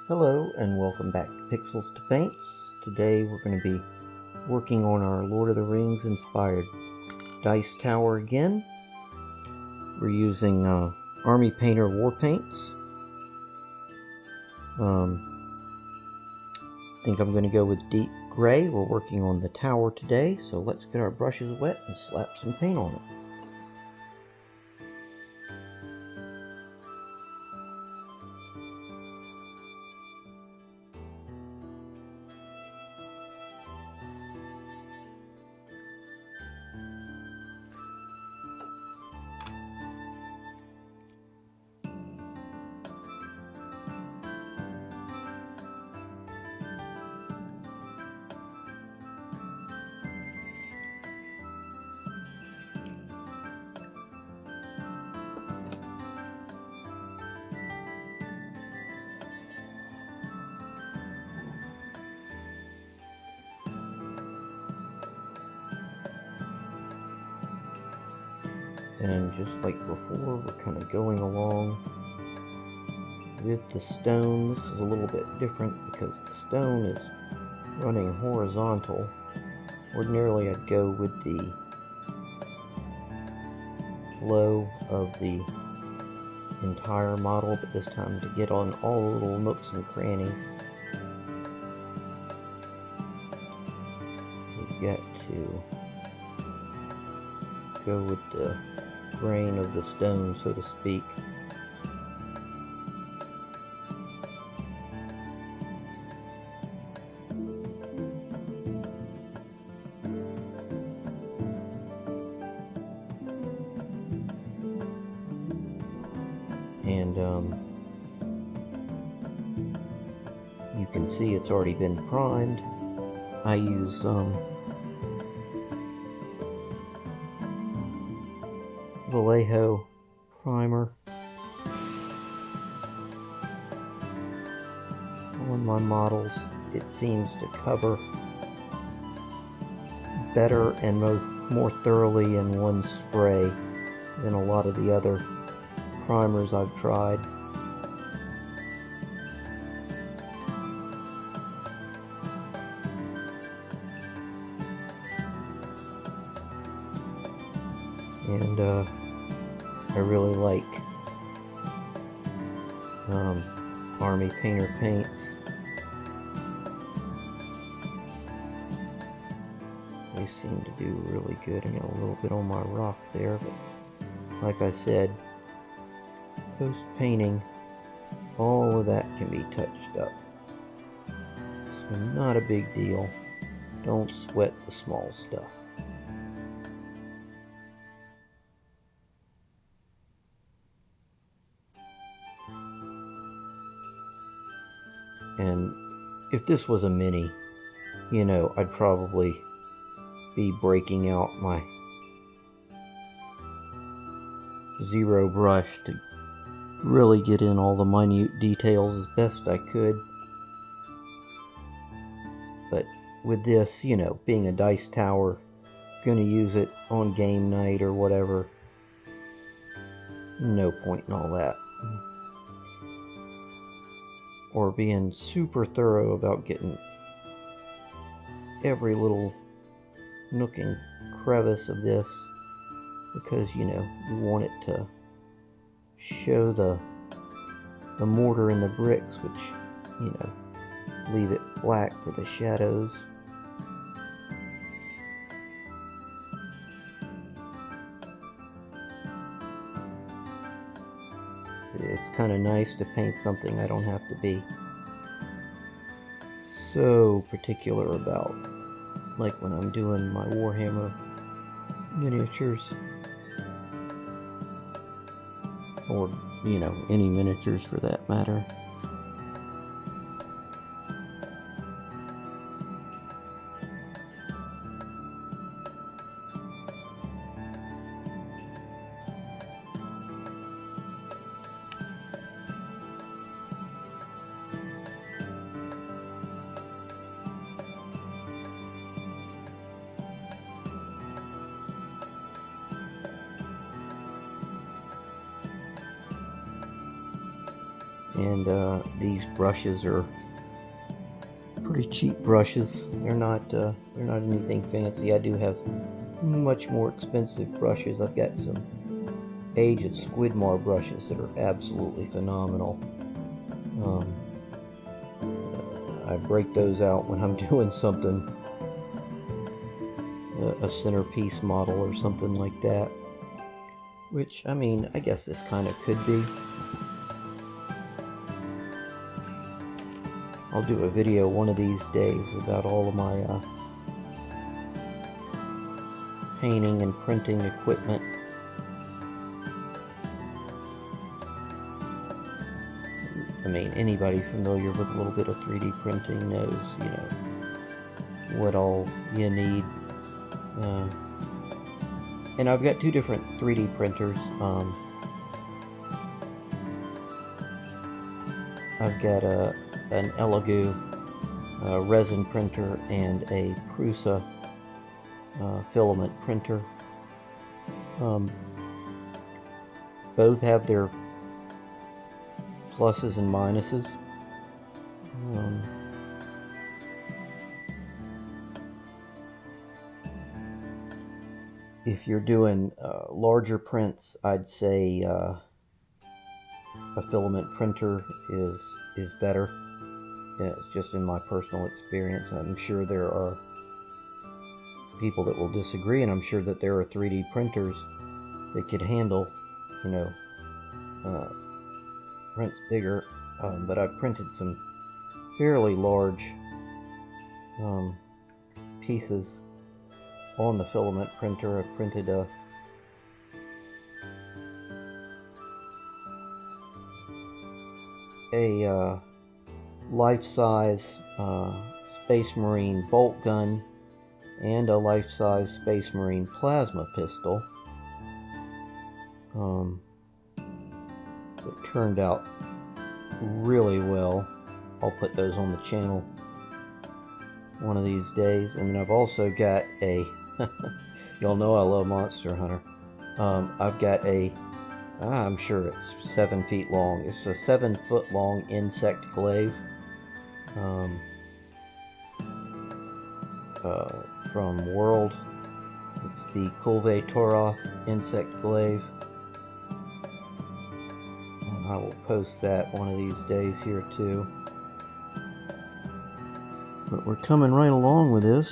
Hello and welcome back to Pixels to Paints. Today we're going to be working on our Lord of the Rings inspired dice tower again. We're using Army Painter war paints. I think I'm going to go with deep gray. We're working on the tower today, so let's get our brushes wet and slap some paint on it. And just like before, we're kind of going along with the stone. This is a little bit different because the stone is running horizontal. Ordinarily I'd go with the flow of the entire model, but this time to get on all the little nooks and crannies, we've got to go with the grain of the stone, so to speak. And you can see it's already been primed. I use Vallejo primer on my models. It seems to cover better and more thoroughly in one spray than a lot of the other primers I've tried. And I really like Army Painter paints. They seem to do really good. I got a little bit on my rock there, but like I said, post painting, all of that can be touched up. So not a big deal. Don't sweat the small stuff. And if this was a mini, I'd probably be breaking out my zero brush to really get in all the minute details as best I could. But with this, being a dice tower, gonna use it on game night or whatever, no point in all that. Or being super thorough about getting every little nook and crevice of this, because you want it to show the mortar and the bricks, which leave it black for the shadows. It's kind of nice to paint something I don't have to be so particular about, like when I'm doing my Warhammer miniatures, or any miniatures for that matter. And these brushes are pretty cheap brushes. They're not anything fancy. I do have much more expensive brushes. I've got some Age of Squidmar brushes that are absolutely phenomenal. I break those out when I'm doing something, a centerpiece model or something like that. Which, I mean, I guess this kind of could be. I'll do a video one of these days about all of my painting and printing equipment. I mean, anybody familiar with a little bit of 3D printing knows, you know, what all you need. And I've got two different 3D printers. I've got an Elegoo resin printer and a Prusa filament printer. Both have their pluses and minuses. If you're doing larger prints, I'd say a filament printer is better. Yeah, it's just in my personal experience. I'm sure there are people that will disagree, and I'm sure that there are 3D printers that could handle, you know, prints bigger. But I've printed some fairly large pieces on the filament printer. I printed a life-size Space Marine bolt gun and a life-size Space Marine plasma pistol that turned out really well. I'll put those on the channel one of these days. And then I've also got a y'all know I love Monster Hunter. I've got I'm sure it's 7 feet long. It's a 7 foot long insect glaive from World. It's the LOTR insect glaive. And I will post that one of these days here too. But we're coming right along with this.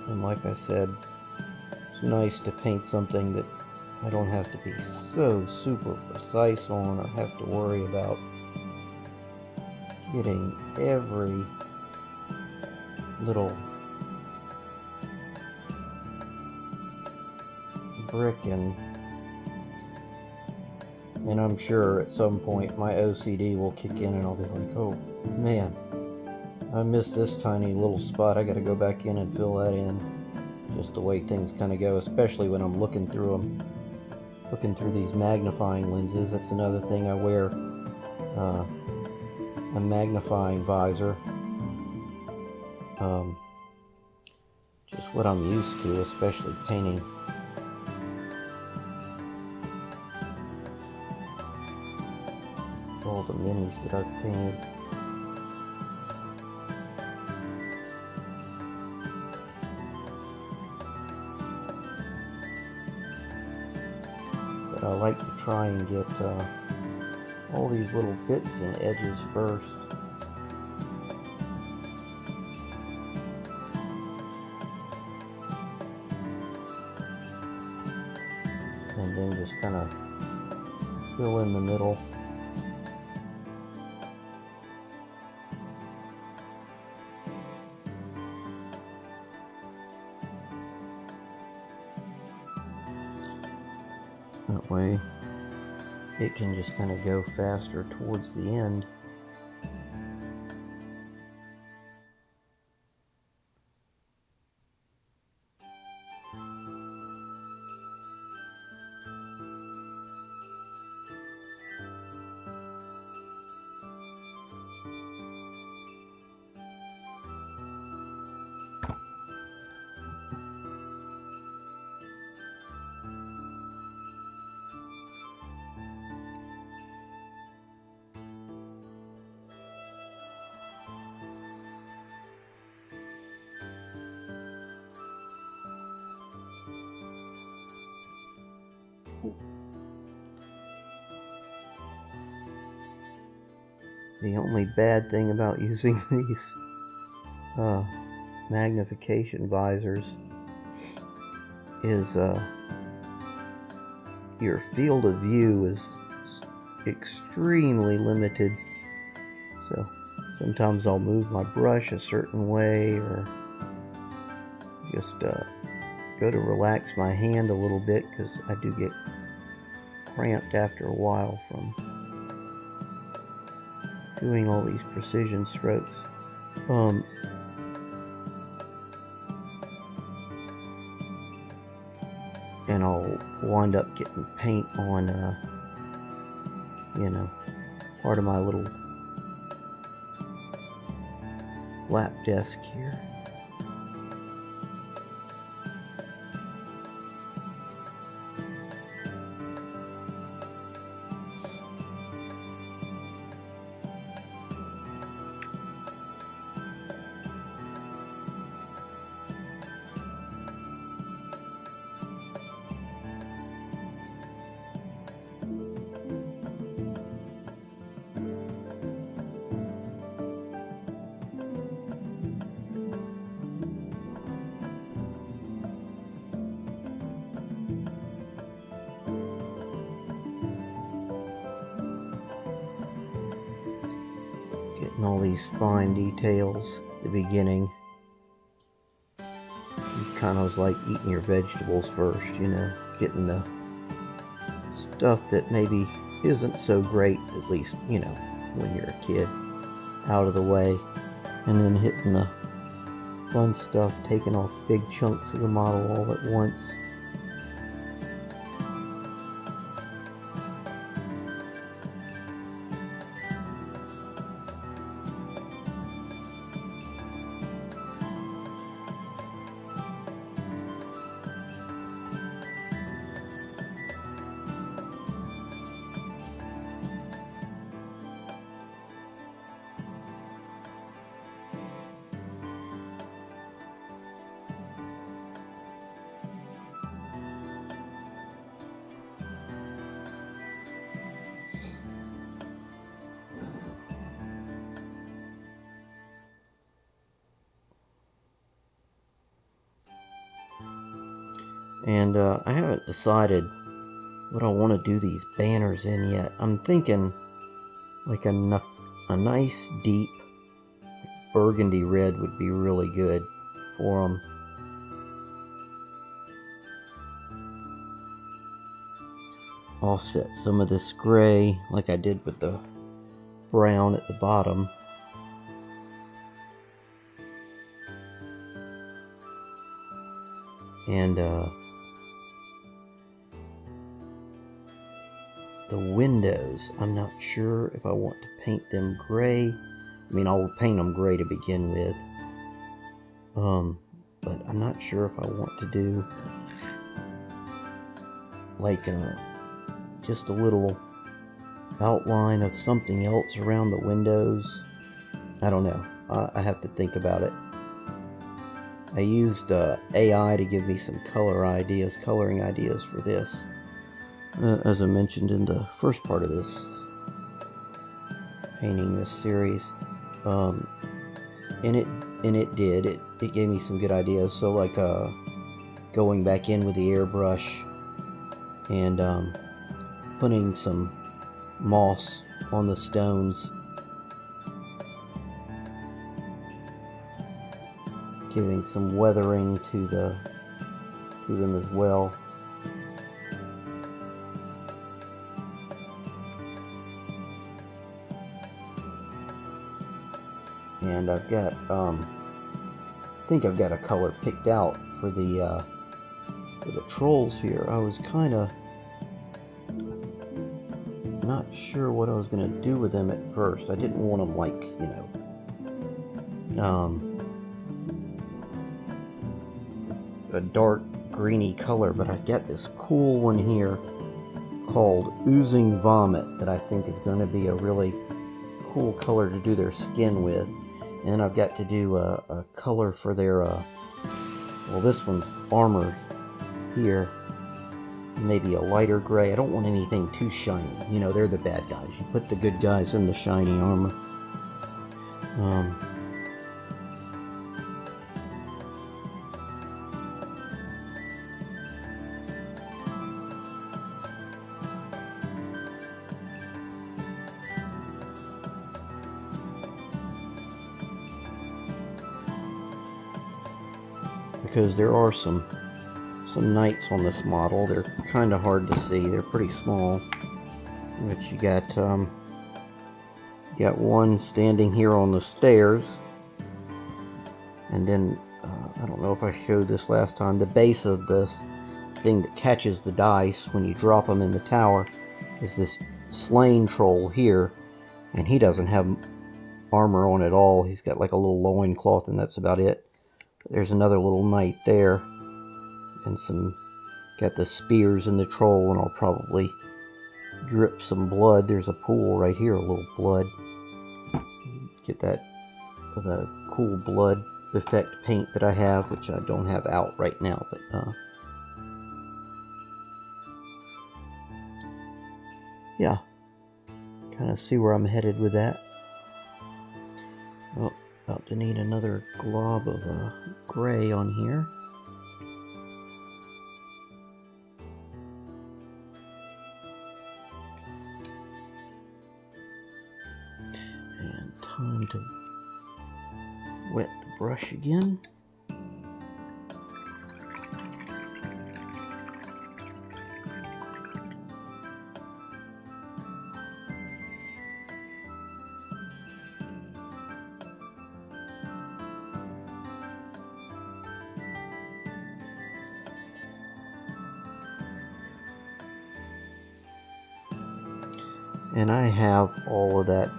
And like I said, it's nice to paint something that I don't have to be so super precise on or have to worry about getting every little brick and I'm sure at some point my OCD will kick in and I'll be like, oh man, I missed this tiny little spot. I gotta go back in and fill that in. Just the way things kind of go, especially when I'm looking through them, looking through these magnifying lenses. That's another thing. I wear a magnifying visor. Just what I'm used to, especially painting. All the minis that I've painted. But I like to try and get all these little bits and edges first. And then just kind of fill in the middle. That way it can just kind of go faster towards the end. The only bad thing about using these magnification visors is your field of view is extremely limited. So sometimes I'll move my brush a certain way, or just go to relax my hand a little bit, because I do get cramped after a while from doing all these precision strokes. And I'll wind up getting paint on, part of my little lap desk here. Getting all these fine details at the beginning. It kind of like eating your vegetables first, getting the stuff that maybe isn't so great, at least, when you're a kid, out of the way, and then hitting the fun stuff, taking off big chunks of the model all at once. And I haven't decided what I want to do these banners in yet. I'm thinking like a nice deep burgundy red would be really good for them. Offset some of this gray like I did with the brown at the bottom. And the windows, I'm not sure if I want to paint them gray. I mean, I'll paint them gray to begin with. But I'm not sure if I want to do like just a little outline of something else around the windows. I don't know. I have to think about it. I used AI to give me some coloring ideas for this. As I mentioned in the first part of this painting this series, and it gave me some good ideas. So like going back in with the airbrush and putting some moss on the stones, giving some weathering to them as well. And I've got, I think I've got a color picked out for the trolls here. I was kind of not sure what I was going to do with them at first. I didn't want them like, a dark greeny color, but I got this cool one here called Oozing Vomit that I think is going to be a really cool color to do their skin with. And I've got to do a color for their, well, this one's armor here. maybe a lighter gray. I don't want anything too shiny. You know, they're the bad guys. You put the good guys in the shiny armor. Because there are some knights on this model. They're kind of hard to see. They're pretty small. But you got one standing here on the stairs, and then I don't know if I showed this last time. The base of this thing that catches the dice when you drop them in the tower is this slain troll here, and he doesn't have armor on at all. He's got like a little loincloth, and that's about it. There's another little knight there, and got the spears and the troll, and I'll probably drip some blood. There's a pool right here, a little blood. Get that with a cool blood effect paint that I have, which I don't have out right now, but yeah, kind of see where I'm headed with that. Oh, about to need another glob of gray on here. And time to wet the brush again. And I have all of that.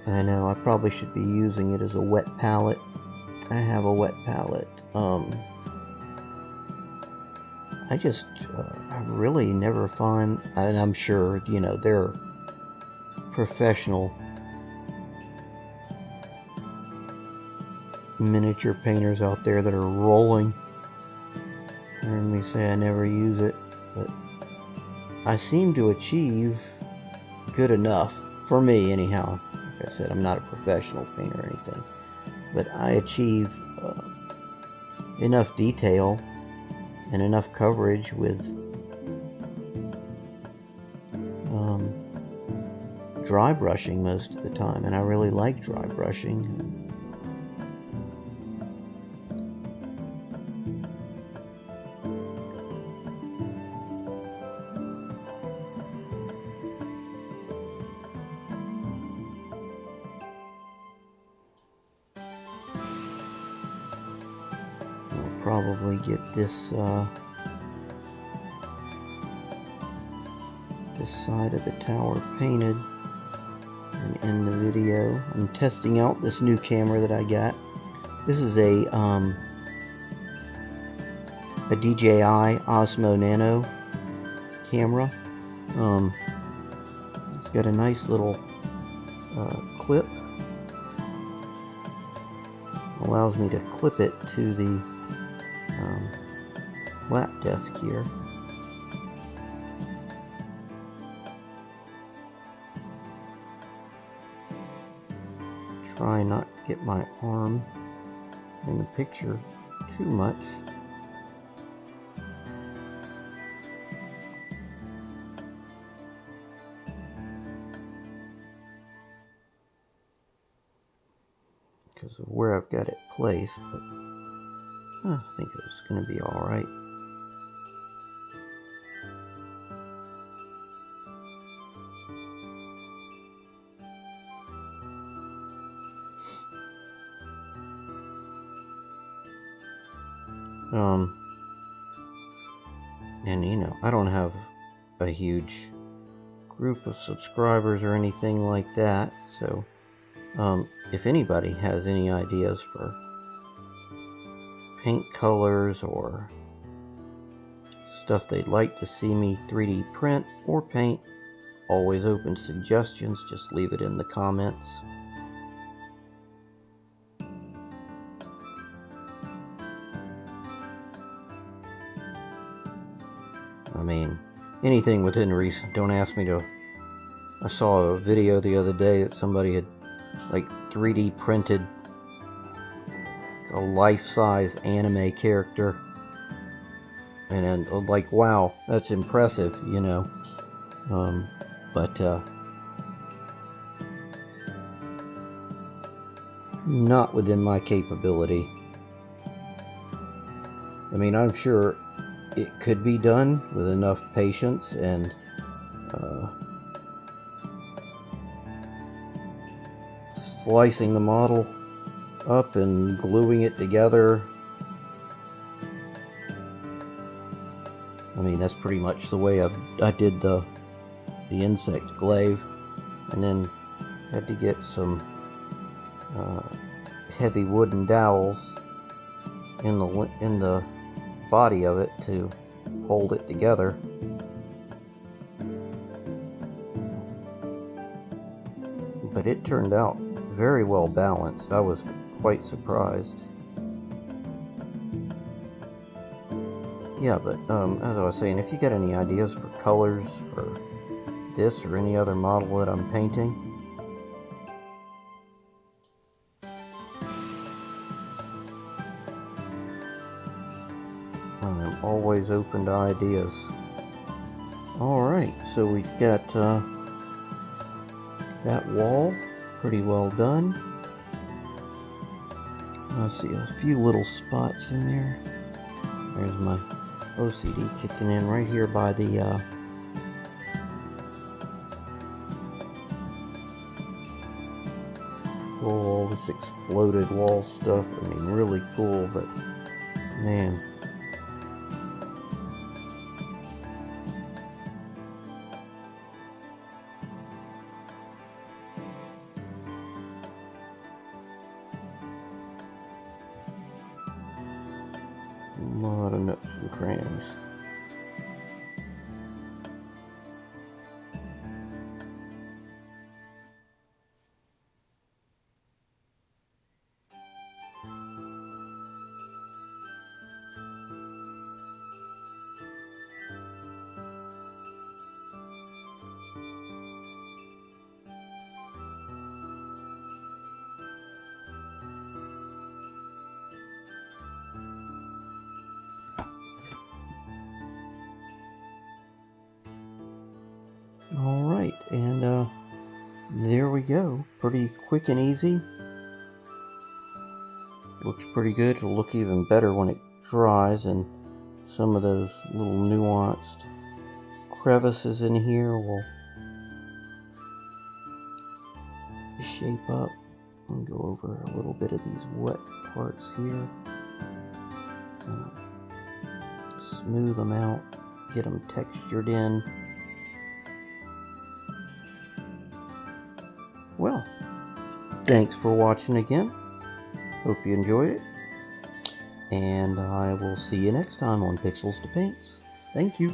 I know I probably should be using it as a wet palette. I have a wet palette. I just I really never find, and I'm sure, you know, there are professional miniature painters out there that are rolling. Hearing me say I never use it, but I seem to achieve good enough, for me anyhow. Like I said, I'm not a professional painter or anything, but I achieve enough detail and enough coverage with dry brushing most of the time, and I really like dry brushing. I'll probably get this side of the tower painted and end the video. I'm testing out this new camera that I got. This is a DJI Osmo Nano camera. It's got a nice little clip. Allows me to clip it to the lap desk here. Try not to get my arm in the picture too much. Because of where I've got it placed, but I think it's going to be alright. And you know, I don't have a huge group of subscribers or anything like that, so if anybody has any ideas for paint colors or stuff they'd like to see me 3D print or paint, always open to suggestions. Just leave it in the comments. I mean, anything within reason. Don't ask me to... I saw a video the other day that somebody had like 3D printed a life-size anime character, and then like, wow, that's impressive, you know. But not within my capability. I mean, I'm sure it could be done with enough patience and slicing the model up and gluing it together. I mean, that's pretty much the way I did the insect glaive, and then had to get some heavy wooden dowels in the body of it to hold it together. But it turned out very well balanced. I was quite surprised. Yeah, but as I was saying, if you got any ideas for colors for this or any other model that I'm painting, I'm always open to ideas. Alright, so we've got that wall pretty well done. I see a few little spots in there. There's my OCD kicking in right here by the all this exploded wall stuff. I mean, really cool, but man. A lot of nooks and crannies. Alright, and there we go. Pretty quick and easy. Looks pretty good. It'll look even better when it dries, and some of those little nuanced crevices in here will shape up. And go over a little bit of these wet parts here. Smooth them out, get them textured in. Well, thanks for watching again. Hope you enjoyed it. And I will see you next time on Pixels to Paints. Thank you.